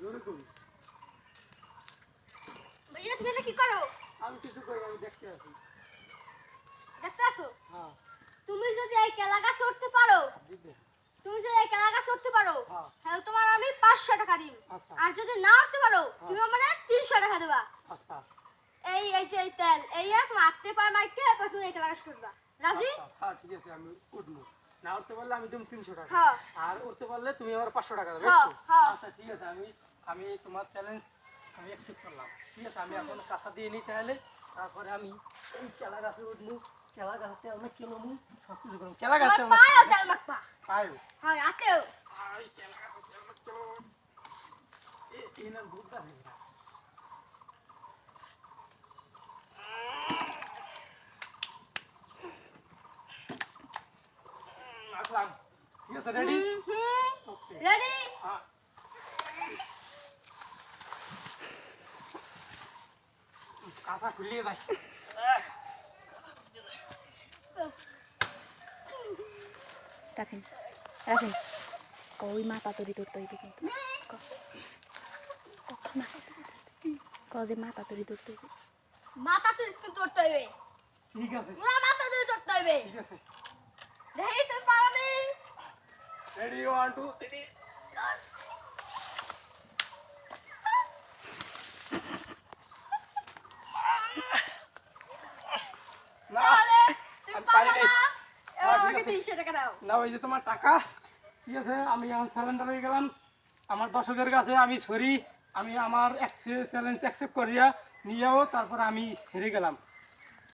জোরে কই ভাইয়া তুমি এটা কি করো? আমি কিছু কই আমি দেখতে আছি দেখতে আসো? হ্যাঁ তুমি যদি এই কেলা গাছ উঠতে পারো, দিবে তুমি যদি এই কেলা গাছ উঠতে পারো, হ্যাঁ তাহলে তোমার আমি 500 টাকা দিই। আচ্ছা আর যদি না উঠতে পারো, তুমি আমারে 300 টাকা দেবা। আচ্ছা এই যে এই তেল, এই এক মারতে পার মাইকে এরপর তুমি এই কেলা গাছ করবা। রাজি? হ্যাঁ ঠিক আছে আমি উঠবো না উঠতে পারলে আমি তুমি 300 টাকা হ্যাঁ আর উঠতে পারলে তুমি আমার 500 টাকা দেবে হ্যাঁ হ্যাঁ। আচ্ছা ঠিক আছে আমি আমি তোমার চ্যালেঞ্জ আমি অ্যাকসেপ্ট করলাম ঠিক আছে আমি এখন কাঁচা দিয়ে নিই তাহলে তারপরে আমি এই কেলা গাছে উঠবো কেলা গাছতে অনেক কেলমু সব কিছু করবো কেলা গাছতে তোমার পায়েও তেল মাখবা। পায়ো হ্যাঁ হাতেও। এই কেলা গাছে অনেক কেলমু এই না দুধ দা নেই রাখলাম ঠিক আছে রেডি ওকে রেডি? হ্যাঁ কাঁচা খুলিয়ে দেয় রাখেন রাখেন ওই মা পাতুরি ধরতে হইবে কিন্তু কজে মা পাতুরি ধরতে হইবে মাথা তুই ধরতে হইবে। ঠিক আছে পুরা মাথা তুই ধরতে হইবে। ঠিক আছে দেখি তুমি পারবি? রেডি 1 2 3 না তাহলে তুমি আমি পারবে পারি না। নাই। এবার ঠিক আমাকে আছে। 300 টাকা দাও। না ওই যে তোমার টাকা ঠিক আছে আমি এখন সারেন্ডার হয়ে গেলাম আমার দর্শকের কাছে আমি সরি আমি আমার চ্যালেঞ্জ অ্যাকসেপ্ট করিয়া নিয়েও তারপর আমি হেরে গেলাম